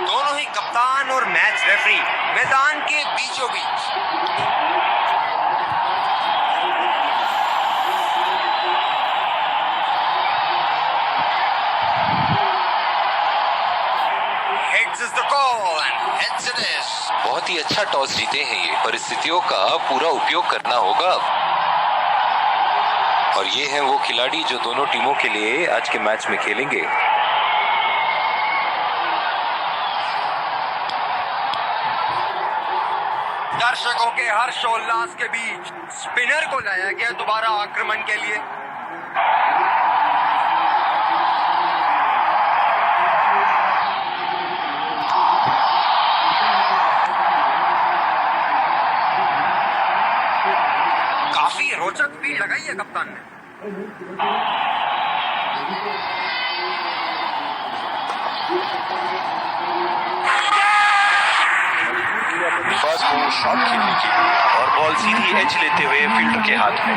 दोनों ही कप्तान और मैच रेफरी मैदान के बीचों बीच। Heads is the call and heads it is. बहुत ही अच्छा टॉस जीते हैं ये। परिस्थितियों का पूरा उपयोग करना होगा और ये हैं वो खिलाड़ी जो दोनों टीमों के लिए आज के मैच में खेलेंगे। दर्शकों के हर्षोल्लास के बीच स्पिनर को लाया गया दोबारा आक्रमण के लिए। काफी रोचक स्पीड लगाई है कप्तान ने। बस वो शॉट खेलने के लिए और बॉल सीधी एज लेते हुए फील्डर के हाथ में।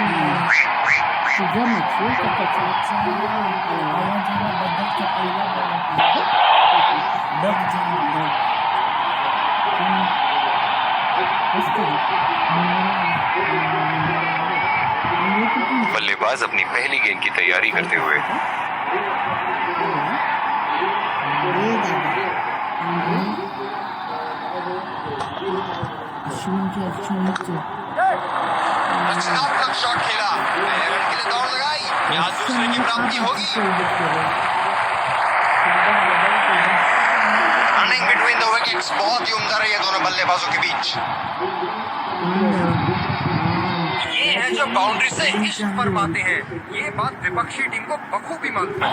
बल्लेबाज अपनी पहली गेंद की तैयारी करते हुए रचनात्मक शॉट खेला, रन के लिए दौड़ लगाई, यहाँ दूसरे की प्राप्ति होगी। रनिंग बिटवीन द विकेट्स बहुत ही उम्दा रही है दोनों बल्लेबाजों के बीच। ये है जो बाउंड्री से इश्क फरमाते हैं। ये बात विपक्षी टीम को बखूबी मालूम है।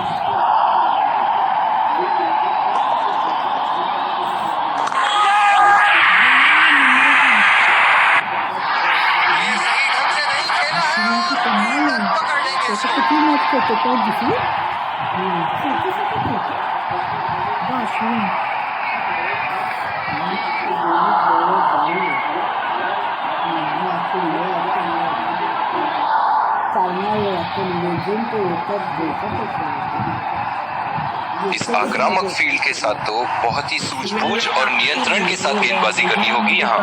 इस आक्रामक फील्ड के साथ तो बहुत ही सूझबूझ और नियंत्रण के साथ गेंदबाजी करनी होगी यहाँ।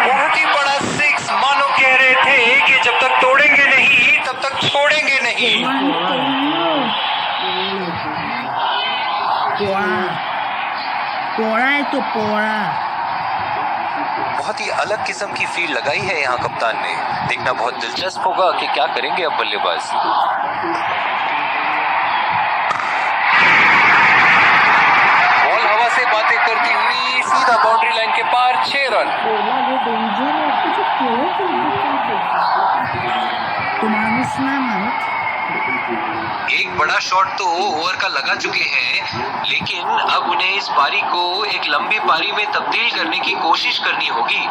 बहुत ही बड़ा सिक्स, मानो कह रहे थे कि जब तक तोड़ेंगे नहीं तब तक छोड़ेंगे नहीं। पोड़ा है तो पोड़ा। बहुत ही अलग किस्म की फील्ड लगाई है यहाँ कप्तान ने। देखना बहुत दिलचस्प होगा कि क्या करेंगे अब बल्लेबाज। बॉल हवा से बातें करती हुई सीधा बाउंड्री लाइन के पार 6 रन। एक बड़ा शॉट तो ओवर का लगा चुके हैं, लेकिन अब उन्हें इस पारी को एक लंबी पारी में तब्दील करने की कोशिश करनी होगी।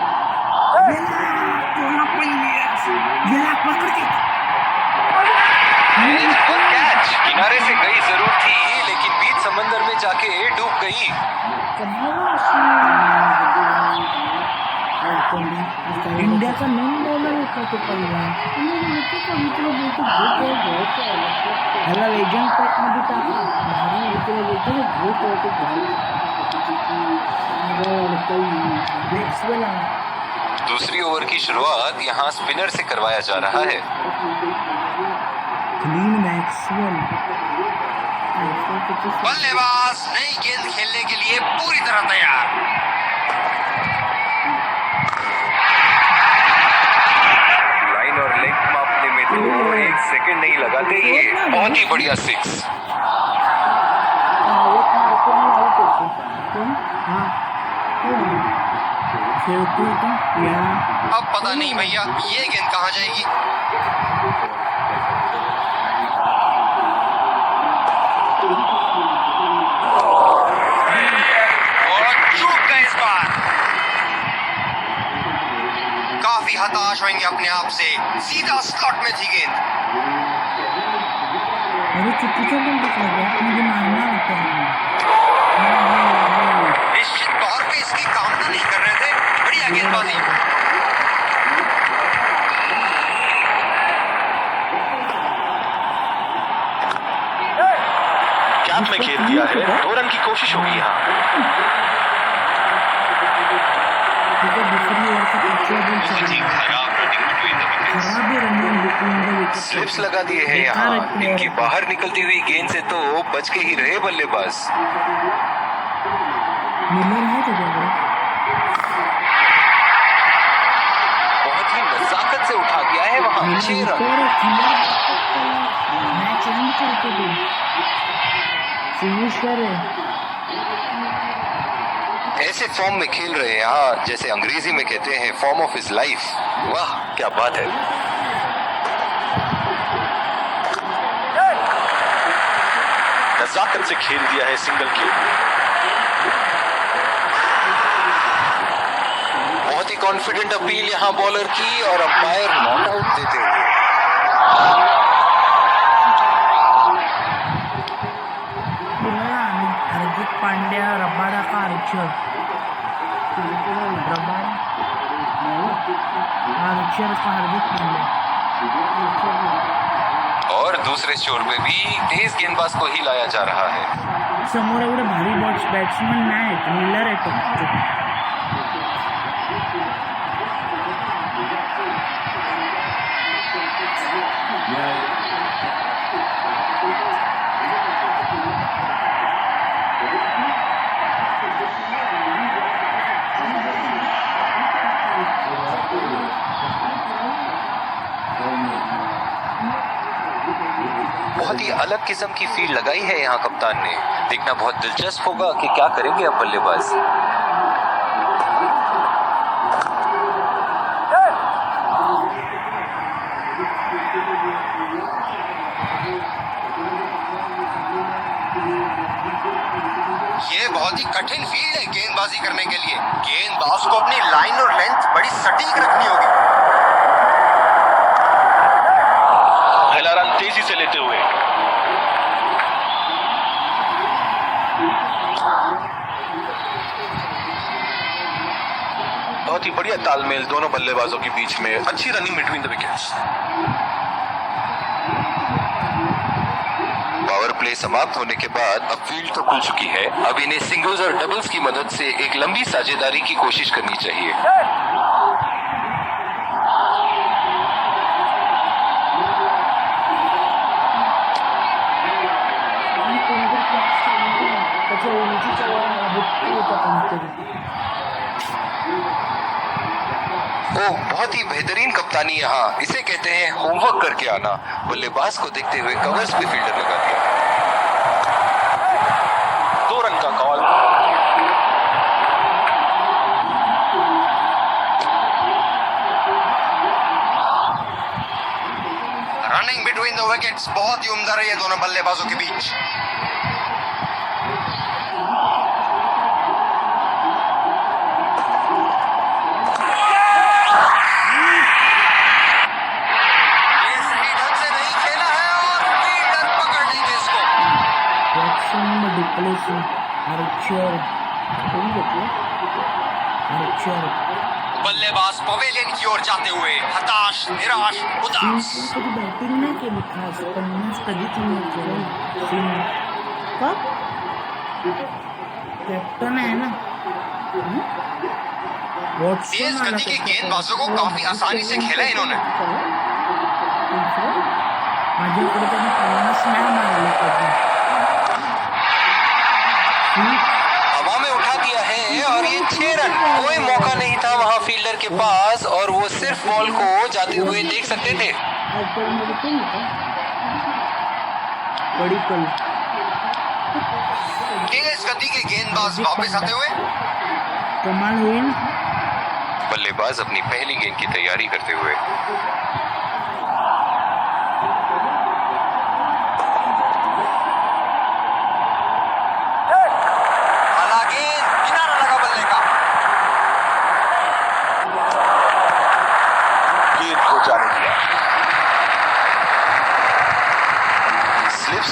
कैच किनारे से गई जरूर थी, लेकिन बीच समंदर में जाके डूब गई। इंडियाचा मेन बॉलर होता तो पहिला ह्याला लेजंड पॅक मध्ये टाका दूसरी ओवर की शुरुआत यहाँ स्पिनर से करवाया जा रहा है। बल्लेबाज नई गेंद खेलने के लिए पूरी तरह तैयार। लाइन और लेग मापने में तो 1 सेकंड नहीं लगाते ये। बहुत ही बढ़िया सिक्स। अब पता नहीं भैया ये गेंद कहाँ जाएगी। हताश होंगे अपने आप से। सीधा स्लॉट में थी गेंद। अरे चुकीचा बॉल दिखला गया, मुझे मारना होता है। निश्चित तौर पे इसकी कामना नहीं कर रहे थे। बढ़िया गेंदबाजी। कैप में खेल दिया है, 2 रन की कोशिश होगी यहाँ। दूसरी ओवर का पिछला बॉल बहुत ही खराब रनिंग between the wickets। खराब ही running between the wicket. Slips लगा दिए हैं यहाँ। इनकी बाहर निकलती हुई गेंद से तो बच के ही रहे बल्लेबाज। मिलर है तो क्या बहुत ही नजाकत से उठा दिया है वहां 6 रन। मैच एंड करके दे, फिनिशर है। ऐसे फॉर्म में खेल रहे हैं यहाँ, जैसे अंग्रेजी में कहते हैं फॉर्म ऑफ हिज लाइफ। वाह क्या बात है। नजाकत से खेल दिया है सिंगल के। बहुत ही कॉन्फिडेंट अपील यहाँ बॉलर की और अंपायर नॉट आउट देते हुए। हार्दिक पांड्या रबाडा का आर्चर, आर्चर का हार्दिक पांड्या। और दूसरे छोर पे भी तेज गेंदबाज को ही लाया जा रहा है। समोर एवढे भारी बॅट्समन नाही आहेत, मिलर आहे फक्त। बहुत ही अलग किस्म की फील्ड लगाई है यहाँ कप्तान ने। देखना बहुत दिलचस्प होगा कि क्या करेंगे अब बल्लेबाज। ये बहुत ही कठिन फील्ड है गेंदबाजी करने के लिए। गेंदबाज को अपनी लाइन और लेंथ बड़ी सटीक रखनी होगी। पहला रन तेजी से लेते हुए। बहुत ही बढ़िया तालमेल दोनों बल्लेबाजों के बीच में। अच्छी running between the wickets. Power play समाप्त होने के बाद अब फील्ड तो खुल चुकी है। अब इन्हें सिंगल्स और डबल्स की मदद से एक लंबी साझेदारी की कोशिश करनी चाहिए। ओह बहुत ही बेहतरीन कप्तानी यहाँ। इसे कहते हैं होमवर्क करके आना। बल्लेबाज को देखते हुए कवर्स पे फील्डर लगा दिया। 2 रन का call. Running between the wickets बहुत ही उम्दा रही है दोनों बल्लेबाजों के बीच। ये सही ढंग से नहीं खेला है और फील्डर पकड़ लेंगे इसको। बल्लेबाज पवेलियन की ओर जाते हुए हताश, निराश, उदास। कधी बॅटिंग नाही केली खास, 50 कधीच नाही केलं। कॅप्टन आहे ना। तेज गति के गेंदबाजों को काफी आसानी से खेला इन्होंने। माझ्याकडे त्यांनी 50 नाही मारले कधी। हवा में उठा दिया है और ये 6 रन। कोई मौका नहीं था वहां फील्डर के पास और वो सिर्फ बॉल को जाते हुए देख सकते थे। बड़ी कल तेज गति के गेंदबाज वापस आते हुए कमाल होईल। बल्लेबाज अपनी पहली गेंद की तैयारी करते हुए। भाला गेंद, किनारा लगा बल्ले का।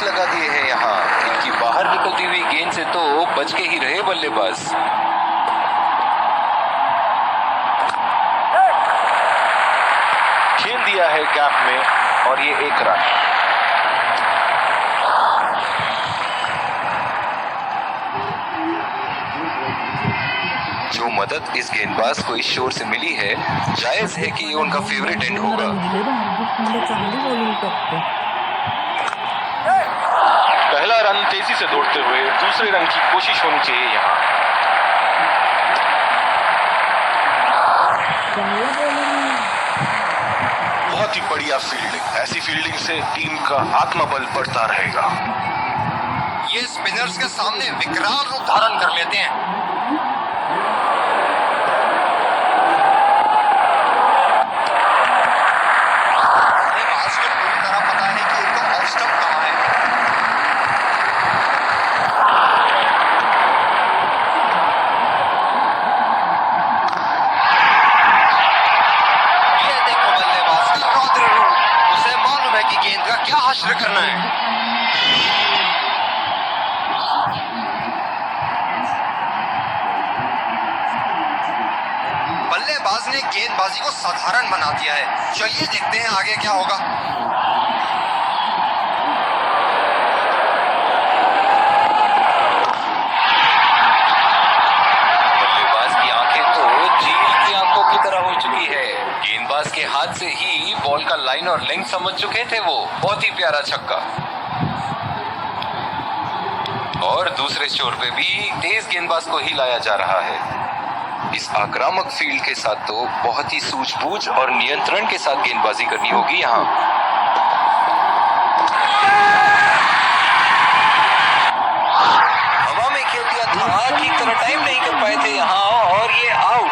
स्लिप्स लगा दिए हैं यहाँ। इनकी बाहर निकलती हुई गेंद से तो बच के ही रहे बल्लेबाज। खेल दिया है गैप में और ये 1 रन। जो मदद इस गेंदबाज को इस शोर से मिली है, जायज है कि ये उनका फेवरेट एंड होगा। पहला रन तेजी से दौड़ते हुए दूसरे रन की कोशिश होनी चाहिए यहाँ। बहुत ही बढ़िया फील्डिंग। ऐसी फील्डिंग से टीम का आत्मबल बढ़ता रहेगा। ये स्पिनर्स के सामने विकराल रूप धारण कर लेते हैं। बल्लेबाज को पूरी तरह पता है कि उनको ऑफ स्टंप कहाँ है। ये देखो बल्लेबाज का रौद्र रूप। उसे मालूम है कि गेंद का क्या हश्र करना है। बल्लेबाज ने गेंदबाजी को साधारण बना दिया है। चलिए देखते हैं आगे क्या होगा। बल्लेबाज की आंखें तो चील की आंखों की तरह हो चुकी है। गेंदबाज के हाथ से ही बॉल का लाइन और लेंथ समझ चुके थे वो। बहुत ही प्यारा छक्का। और दूसरे छोर पे भी तेज गेंदबाज को ही लाया जा रहा है। इस आक्रामक फील्ड के साथ तो बहुत ही सूझबूझ और नियंत्रण के साथ गेंदबाजी करनी होगी यहाँ। हवा में खेल दिया था, ठीक तरह टाइम नहीं कर पाए थे यहाँ और ये आउट।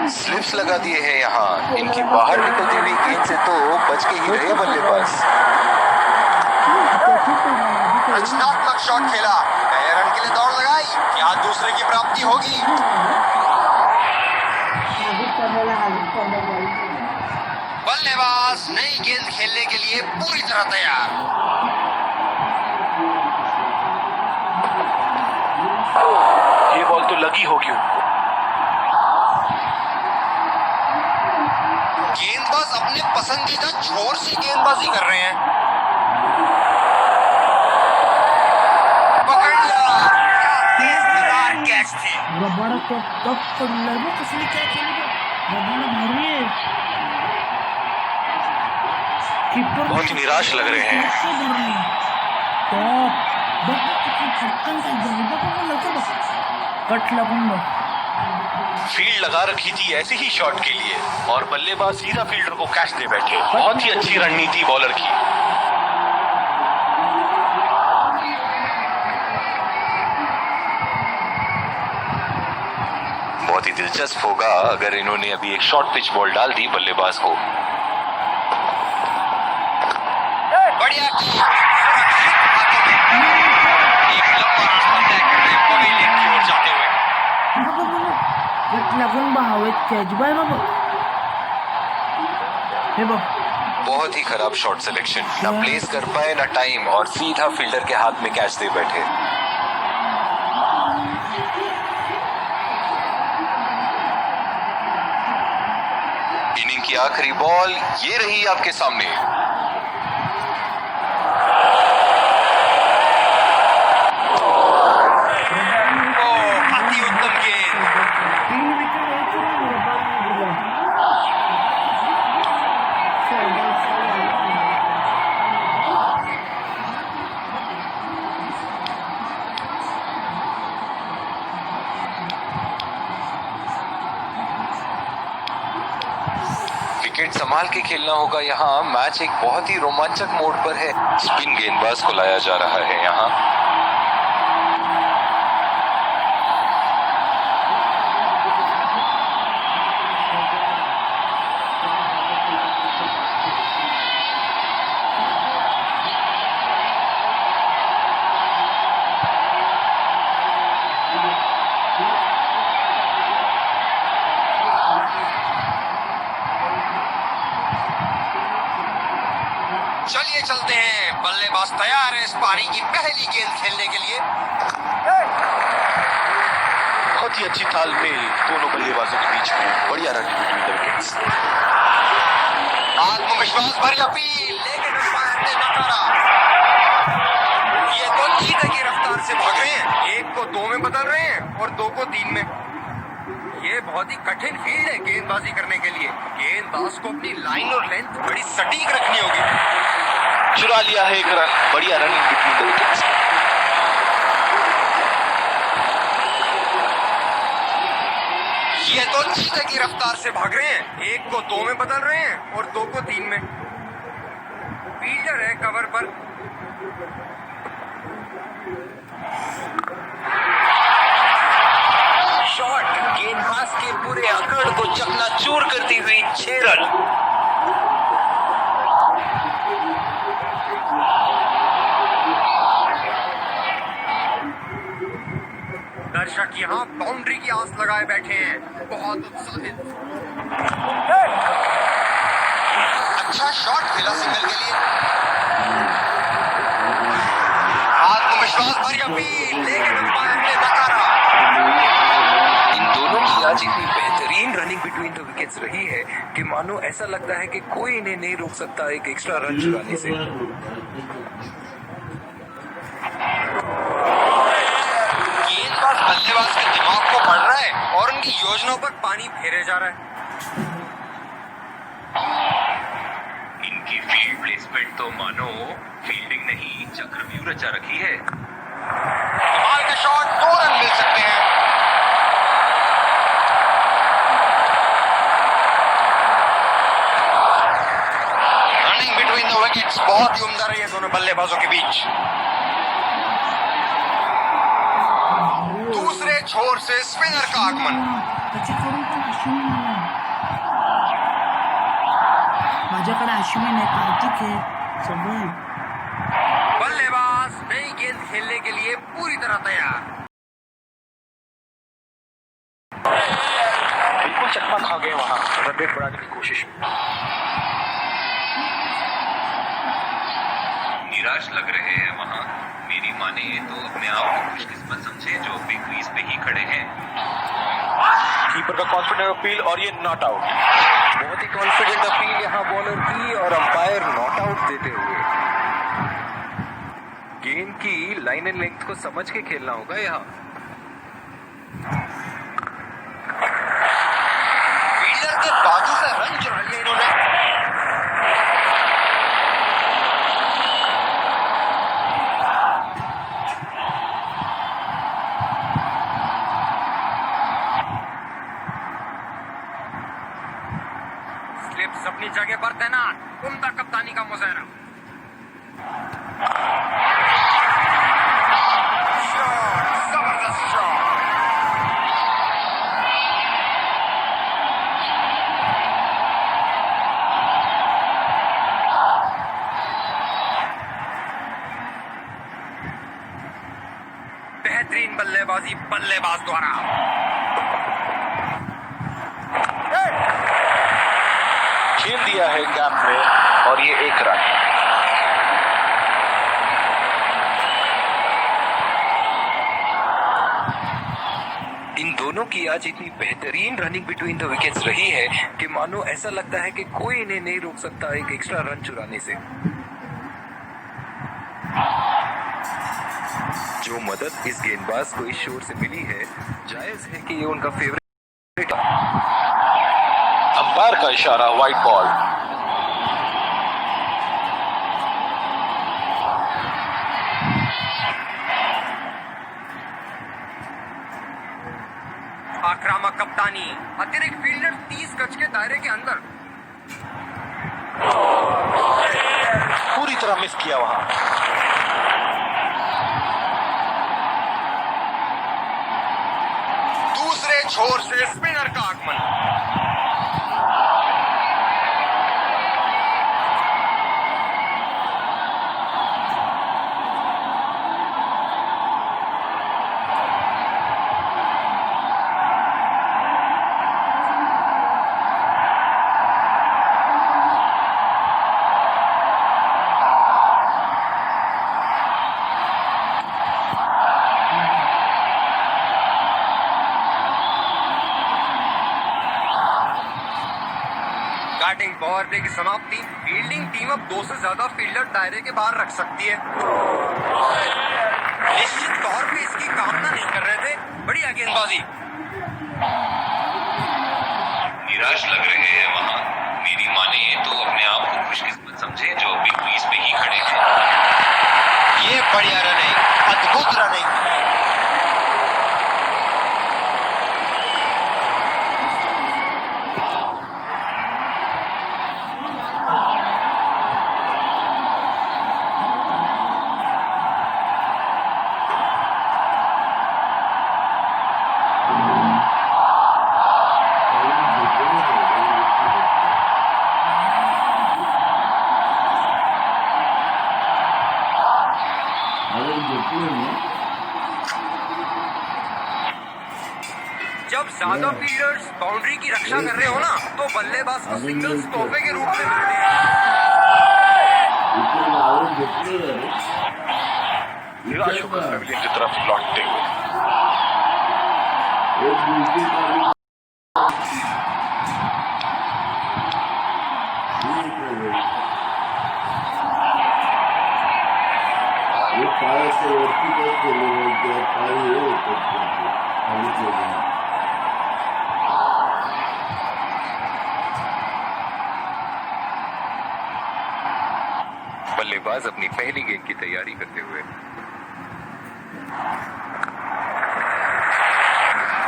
स्लिप्स लगा दिए हैं यहाँ। इनकी बाहर निकलती हुई गेंद से तो बच के ही रहे बल्लेबाज। रचनात्मक शॉट खेला, नए रन के लिए दौड़ लगाई। क्या दूसरे की प्राप्ति होगी? बल्लेबाज नई गेंद खेलने के लिए पूरी तरह तैयार। ये बॉल तो लगी होगी उनको। गेंदबाज अपने पसंदीदा छोर से गेंदबाजी कर रहे हैं। पकड़ लिया। क्या तेजदार कैच थी। बहुत ही निराश लग रहे हैं। फील्ड लगा रखी थी ऐसे ही शॉट के लिए और बल्लेबाज सीधा फील्डर को कैच दे बैठे। बहुत ही अच्छी रणनीति बॉलर की। बहुत ही दिलचस्प होगा अगर इन्होंने अभी एक शॉर्ट पिच बॉल डाल दी बल्लेबाज को। बढ़िया एक लंबा रास्ता तय कर रहे हैं पवेलियन की ओर जाते हुए। बहुत ही खराब शॉट सिलेक्शन। ना प्लेस कर पाए ना टाइम और सीधा फील्डर के हाथ में कैच दे बैठे। इनिंग की आखिरी बॉल ये रही आपके सामने। अति उत्तम गेंद। विकेट संभाल के खेलना होगा यहाँ। मैच एक बहुत ही रोमांचक मोड पर है। स्पिन गेंदबाज को लाया जा रहा है यहाँ। गेंदबाज तैयार है इस पारी की पहली गेंद खेलने के लिए। बहुत ही अच्छी तालमेल दोनों बल्लेबाजों के बीच में, बढ़िया रन बिटवीन द विकेट्स। आत्मविश्वास भरी अपील, लेकिन अंपायर ने नकारा। ये तो चीते की रफ्तार से भाग रहे हैं, एक को 2 में बदल रहे हैं और 2 को 3 में। ये बहुत ही कठिन फील्ड है गेंदबाजी करने के लिए। गेंदबाज को अपनी लाइन और लेंथ बड़ी सटीक रखनी होगी। चुरा लिया है एक रन, बढ़िया run in between the wickets. ये तो चीते की रफ्तार से भाग रहे हैं, एक को 2 में बदल रहे हैं और 2 को 3 में। फील्डर है कवर पर। शॉट गेंदबाज के पूरे अकड़ को चकनाचूर करती हुई 6 रन। दर्शक यहाँ बाउंड्री की आस लगाए बैठे हैं, बहुत उत्साहित। अच्छा शॉट खेला सिंगल के लिए। आत्मविश्वास भरी अपील, लेकिन अंपायर ने नकारा। इन दोनों की आज इतनी बेहतरीन रनिंग बिटवीन द विकेट्स रही है कि मानो ऐसा लगता है कि कोई इन्हें नहीं रोक सकता एक एक्स्ट्रा रन चुराने से। गेंदबाज बल्लेबाज के दिमाग को पढ़ रहा है और उनकी योजनाओं पर पानी फेरे जा रहा है। इनकी फील्ड प्लेसमेंट तो मानो फील्डिंग नहीं चक्रव्यूह रचा रखी है। कमाल का शॉट, 2 रन मिल सकते हैं। रनिंग बिटवीन द विकेट्स बहुत ही उम्दा रही है दोनों बल्लेबाजों के बीच। दूसरे छोर से स्पिनर का आगमन। त्याच्याकडून पण अश्विन आला. माझ्याकडे अश्विन आहे, कार्तिक आहे, सगळं. बल्लेबाज नई गेंद खेलने के लिए पूरी तरह तैयार। बिल्कुल चकमा खा गए वहां रन रेट बढ़ाने की कोशिश में। निराश लग रहे हैं वहां। मेरी माने तो अपने आप को खुशकिस्मत समझे जो अपनी क्रीज पे ही खड़े हैं। कीपर का कॉन्फिडेंट अपील और ये नॉट आउट। बहुत ही कॉन्फिडेंट अपील यहाँ बॉलर की और अंपायर नॉट आउट देते हुए। गेंद की लाइन एंड लेंथ को समझ के खेलना होगा यहाँ। फील्डर के बाजू से रन चुरा लिए इन्होंने। स्लिप्स अपनी जगह पर तैनात, उम्दा कप्तानी का मुजाहरा। शॉट, जबरदस्त शॉट। बेहतरीन बल्लेबाजी बल्लेबाज द्वारा। खेल दिया है गैप में और ये 1 रन। इन दोनों की आज इतनी बेहतरीन रनिंग बिटवीन द विकेट्स रही है कि मानो ऐसा लगता है कि कोई इन्हें नहीं रोक सकता एक एक्स्ट्रा रन चुराने से। जो मदद इस गेंदबाज को इस शोर से मिली है, जायज है कि ये उनका फेवरेट। अंपायर का इशारा, वाइड बॉल। आक्रामक कप्तानी, अतिरिक्त फील्डर 30 गज के दायरे के अंदर। पूरी तरह मिस किया वहां। दूसरे छोर से स्पिनर का आगमन। बैटिंग पावर प्ले की समाप्ति। फील्डिंग टीम अब 2 से ज्यादा फील्डर दायरे के बाहर रख सकती है। निश्चित तौर पे इसकी कामना नहीं कर रहे थे। बढ़िया गेंदबाजी। निराश लग रहे हैं वहां। मेरी माने तो अपने आप को खुशकिस्मत समझे जो अभी क्रीज पे ही खड़े हैं। ये बढ़िया रनिंग, अद्भुत रनिंग। जब ज्यादा फील्डर्स बाउंड्री की रक्षा कर रहे हो ना, तो बल्लेबाज को सिंगल्स तोहफे के रूप में मिलते हैं। निराश होकर पवेलियन की तरफ लौटते हुए बल्लेबाज अपनी पहली गेंद की तैयारी करते हुए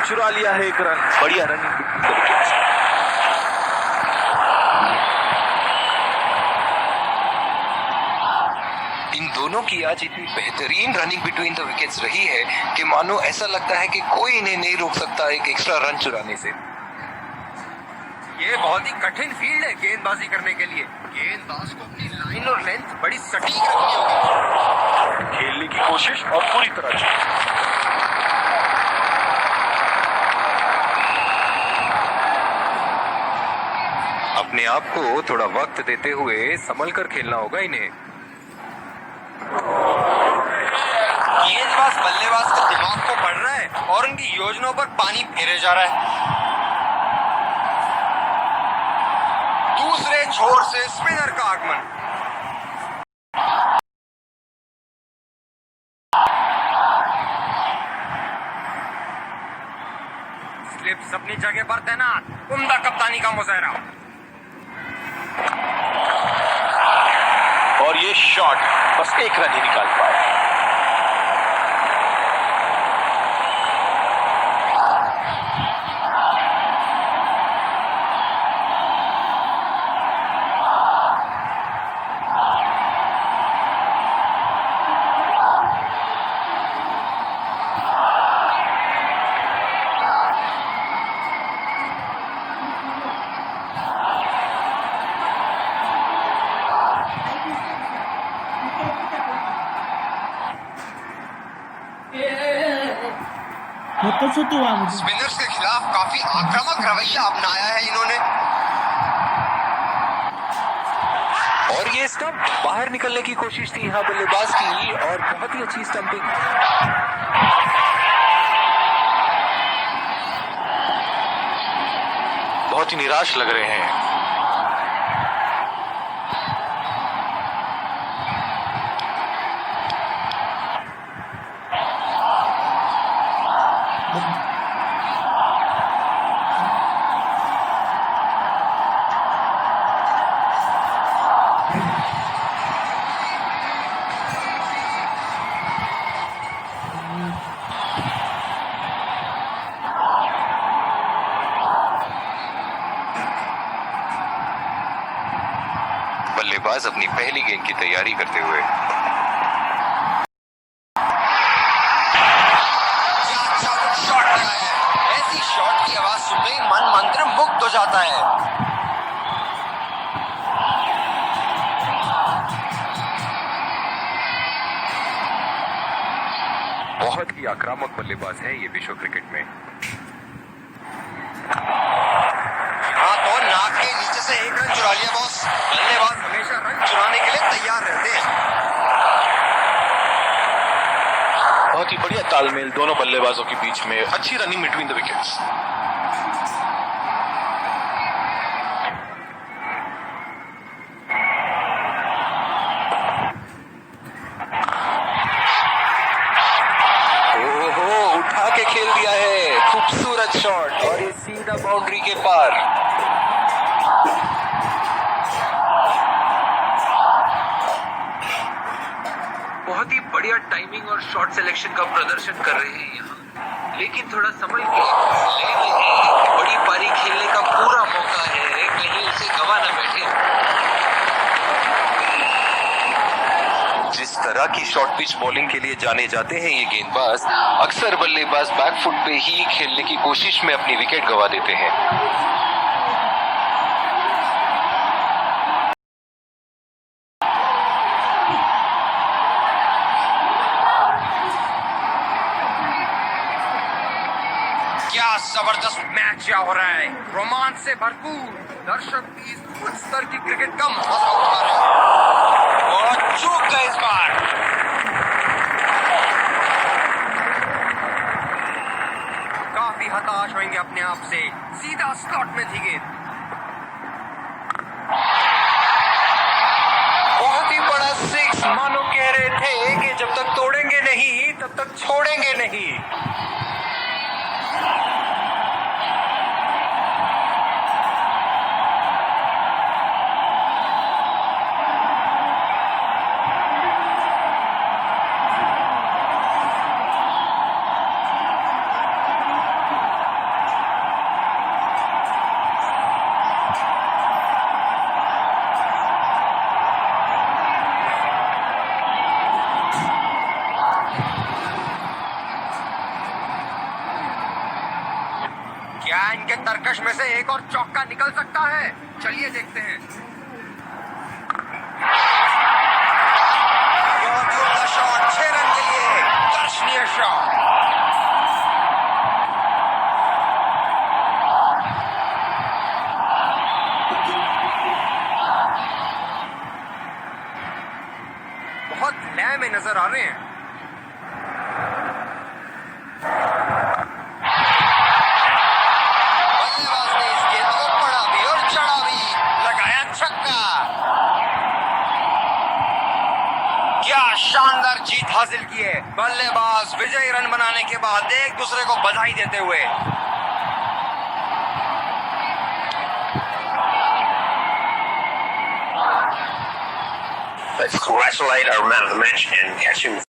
चुरा लिया है एक रन। बढ़िया रनिंग तरीके से। इन दोनों की आज इतनी बेहतरीन रनिंग बिटवीन द विकेट्स रही है कि मानो ऐसा लगता है कि कोई इन्हें नहीं रोक सकता एक एक्स्ट्रा रन चुराने से। ये बहुत ही कठिन फील्ड है गेंदबाजी करने के लिए। गेंदबाज को अपनी लाइन और लेंथ बड़ी सटीक रखनी होगी। खेलने की कोशिश और पूरी तरह जीत। अपने आप को थोड़ा वक्त देते हुए संभल कर खेलना होगा इन्हें। गेंदबाज बल्लेबाज के दिमाग को पढ़ रहा है और उनकी योजनाओं पर पानी फेरे जा रहा है। दूसरे छोर से स्पिनर का आगमन। स्लिप्स अपनी जगह पर तैनात। उम्दा कप्तानी का मुजाहरा। और ये शॉट बस एक रन ही निकाल पाया। होतच होती वागणूक. स्पिनर्स के खिलाफ काफी आक्रामक रवैया अपनाया है इन्होंने। और ये स्टंप बाहर निकलने की कोशिश थी यहाँ बल्लेबाज की और बहुत ही अच्छी स्टंपिंग। बहुत ही निराश लग रहे हैं। बल्लेबाज अपनी पहली गेंद की तैयारी करते हुए शॉट लगा है। ऐसी शॉट की आवाज सुनते ही मन मंत्र मुग्ध हो जाता है। बहुत ही आक्रामक बल्लेबाज है ये विश्व क्रिकेट में। हाँ तो नाक के नीचे से एक रन चुरा लिया बॉस। बल्लेबाज हमेशा रन चुराने के लिए तैयार रहते हैं। बहुत ही बढ़िया तालमेल दोनों बल्लेबाजों के बीच में। अच्छी रनिंग बिटवीन द विकेट्स। और ये सीधा बाउंड्री के पार। बहुत ही बढ़िया टाइमिंग और शॉट सिलेक्शन का प्रदर्शन कर रहे हैं यहाँ, लेकिन थोड़ा संभल के ले रहे। बड़ी पारी खेलने का पूरा मौका है, कहीं उसे गवा न बैठे। जिस तरह की शॉर्ट पिच बॉलिंग के लिए जाने जाते हैं ये गेंदबाज, अक्सर बल्लेबाज बैकफुट पे ही खेलने की कोशिश में अपनी विकेट गवा देते हैं। क्या जबरदस्त मैच यहाँ हो रहा है, रोमांच से भरपूर। दर्शक भी इस उच्च स्तर की क्रिकेट का मजा उठा रहे हैं। और चूक गए इस बार। काफी हताश होंगे अपने आप से, सीधा स्लॉट में थी गेंद। बहुत ही बड़ा सिक्स, मानो कह रहे थे कि जब तक तोड़ेंगे नहीं तब तक छोड़ेंगे नहीं। क्या इनके तरकश में से एक और चौका निकल सकता है? चलिए देखते हैं। बहुत जोरदार शॉट, 6 रन के लिए दर्शनीय शॉट। बहुत लय में नजर आ रहे हैं। क्या शानदार जीत हासिल की है। बल्लेबाज विजयी रन बनाने के बाद एक दूसरे को बधाई देते हुए। Let's congratulate our man of the match and catch him